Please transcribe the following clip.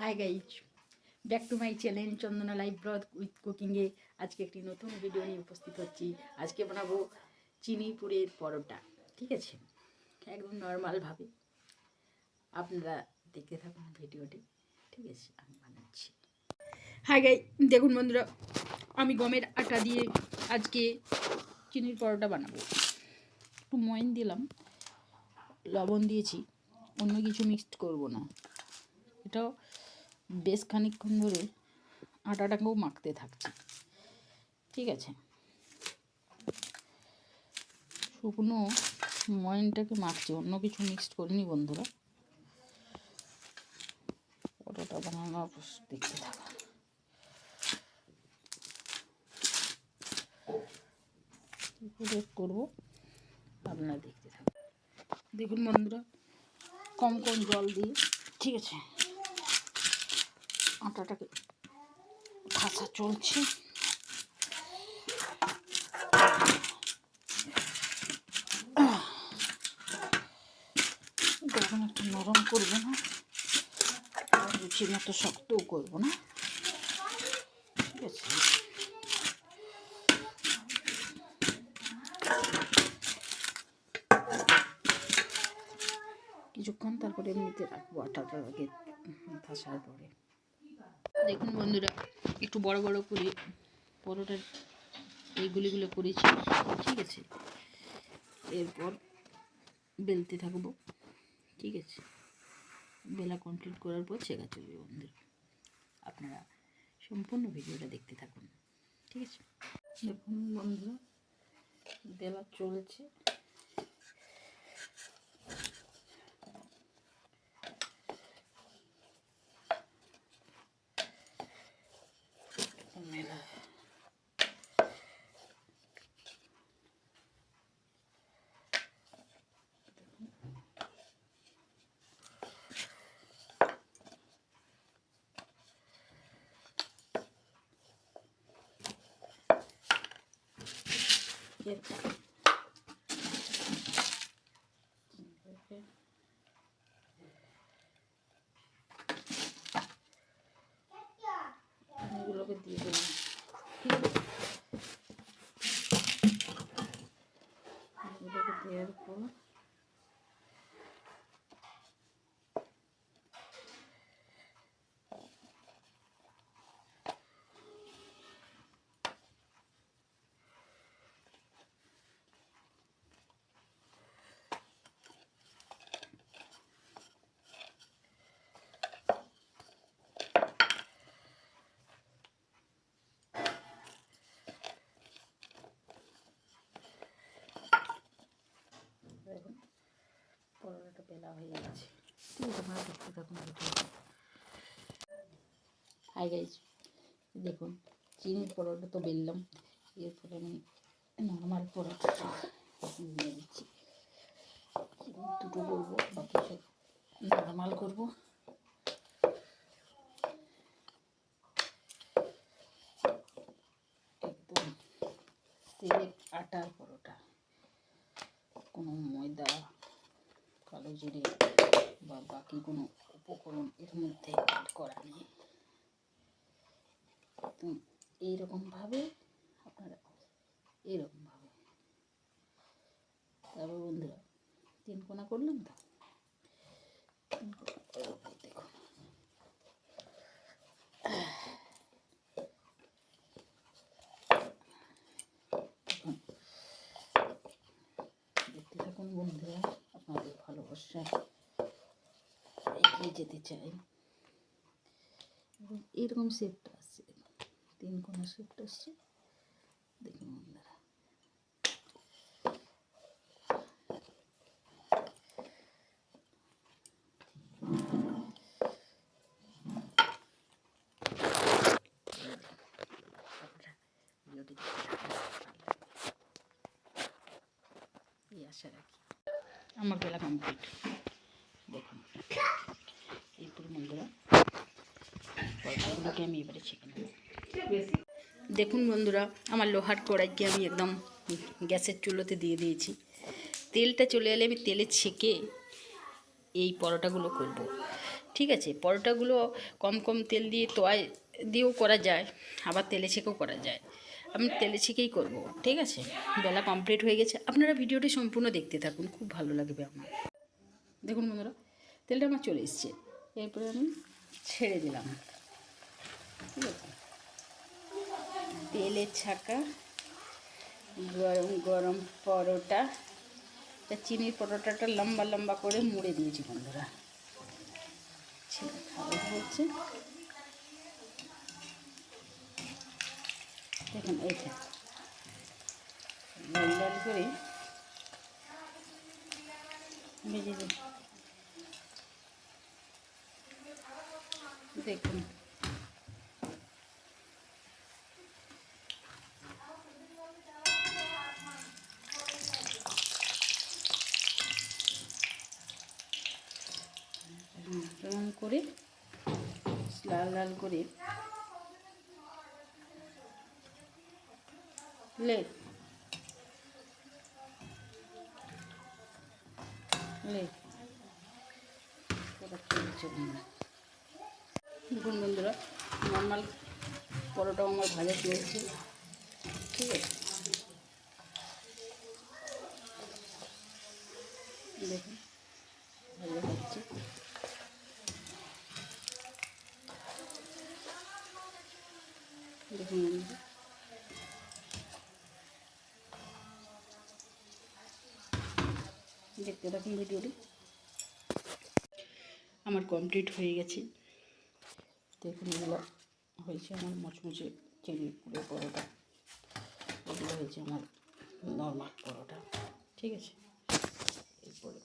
High guys, back to my channel Chandana live blog with কুকিংয়ে। আজকে একটি নতুন ভিডিও নিয়ে উপস্থিত হচ্ছি। আজকে বানাবো চিনিপুরের পরোটা। ঠিক আছে, একদম নর্মালভাবে আপনারা দেখতে থাকুন ভিডিওটি। ঠিক আছে, আমি বানাচ্ছি। হাই গাই, দেখুন বন্ধুরা, আমি গমের আটা দিয়ে আজকে চিনির পরোটা বানাবো। একটু ময়ন দিলাম, লবণ দিয়েছি, অন্য কিছু মিক্সড করব না। এটাও বেশ খানিকক্ষণ ধরে আটাটাকেও মাখতে থাকছি। ঠিক আছে, শুকনো ময়নটাকে মাখছি, অন্য কিছু মিক্সড করিনি বন্ধুরা। পরোটা বানানোর দেখতে থাকা করবো, আপনারা দেখতে থাকুন। দেখুন বন্ধুরা, কম কম জল দিয়ে, ঠিক আছে, আটাটাকে ঠাসা চলছে। যখন একটু নরম করবো না, রুচির মতো শক্তও করবো না। ঠিক আছে, কিছুক্ষণ তারপরে এমনিতে রাখবো আটাটা আগে ঠাসার পরে। দেখুন বন্ধুরা, একটু বড় বড় করে পরোটার এই গুলিগুলো করেছি। ঠিক আছে, এরপর বেলতে থাকবো। ঠিক আছে, বেলা কমপ্লিট করার পর ছেঁকা চলবে বন্ধুরা। আপনারা সম্পূর্ণ ভিডিওটা দেখতে থাকুন। ঠিক আছে, দেখুন বন্ধুরা, বেলা চলছে। মেলা এগুলোকে দিয়ে দেবো। এগুলোকে দেওয়ার পর দেখুন পরোটাটা বেলা হয়ে গেছে। ঠিক আছে, আপনারা দেখতে থাকুন ভিডিওটা। হাই গাইজ, দেখুন চিনির পরোটা তো বেললাম, এরপরে আমি নর্মাল পরোটাটা নিয়ে দিচ্ছি। দুটো করবো, বাকি সব নর্মাল করবো। একদম সিলেট আটার পরোটা, কোনো ময়দা, কালো জিরে বা বাকি কোনো উপকরণ এর মধ্যে অ্যাড করা নেই। এইরকমভাবে আপনারা এইরকমভাবে, তারপর বন্ধুরা 3 কোনা করলাম তো, 3 কোনা করার পর দেখুন দেখতে থাকুন বন্ধুরা। আপনাদের ভালোবাসা এগিয়ে যেতে চাই। এরকম শেপটা আসছে, 3 কোনা শেপটা আসছে। দেখুন বন্ধুরা, এই আশা রাখি। আমার বেলা কমপ্লিট। দেখুন এরপর বন্ধুরা পরোটাগুলোকে আমি এবারে ছেঁকে নেব। দেখুন বন্ধুরা, আমার লোহার কড়াইকে আমি একদম গ্যাসের চুলোতে দিয়ে দিয়েছি। তেলটা চলে এলে আমি তেলে ছেঁকে এই পরোটাগুলো করব। ঠিক ঠিক আছে। পরোটাগুলো কম কম তেল দিয়ে তোয়ায় দিয়েও করা যায়, আবার তেলে ছেঁকেও করা যায়। আমি তেলে ছেঁকেই করব, ঠিক আছে। বেলা কমপ্লিট হয়ে গেছে, আপনারা ভিডিওটি সম্পূর্ণ দেখতে থাকুন, খুব ভালো লাগবে আমার। দেখুন বন্ধুরা, তেলটা আমার চলে এসছে, এরপরে আমি ছেড়ে দিলাম, ঠিক আছে। তেলে ছাকা গরম গরম পরোটা, চিনির পরোটাটা লম্বা লম্বা করে মুড়ে দিয়েছি বন্ধুরা, ছেলে খাবে বলছে। দেখুন এইটা লাল লাল করে ভেজে দিই। দেখুন এরকম করে লাল লাল করে লে লে দেখুন বন্ধুরা, নর্মাল পরোটাও আমার ভাজা চলছে, ঠিক আছে। দেখুন ভাজা হচ্ছে, দেখুন বন্ধুরা, দেখতে থাকুন ভিডিওটি। আমার কমপ্লিট হয়ে গেছে, দেখুন এগুলো হয়েছে আমার মুচমুচে চিনি পুরের পরোটা, এগুলো হয়েছে আমার নর্মাল পরোটা, ঠিক আছে। এরপরে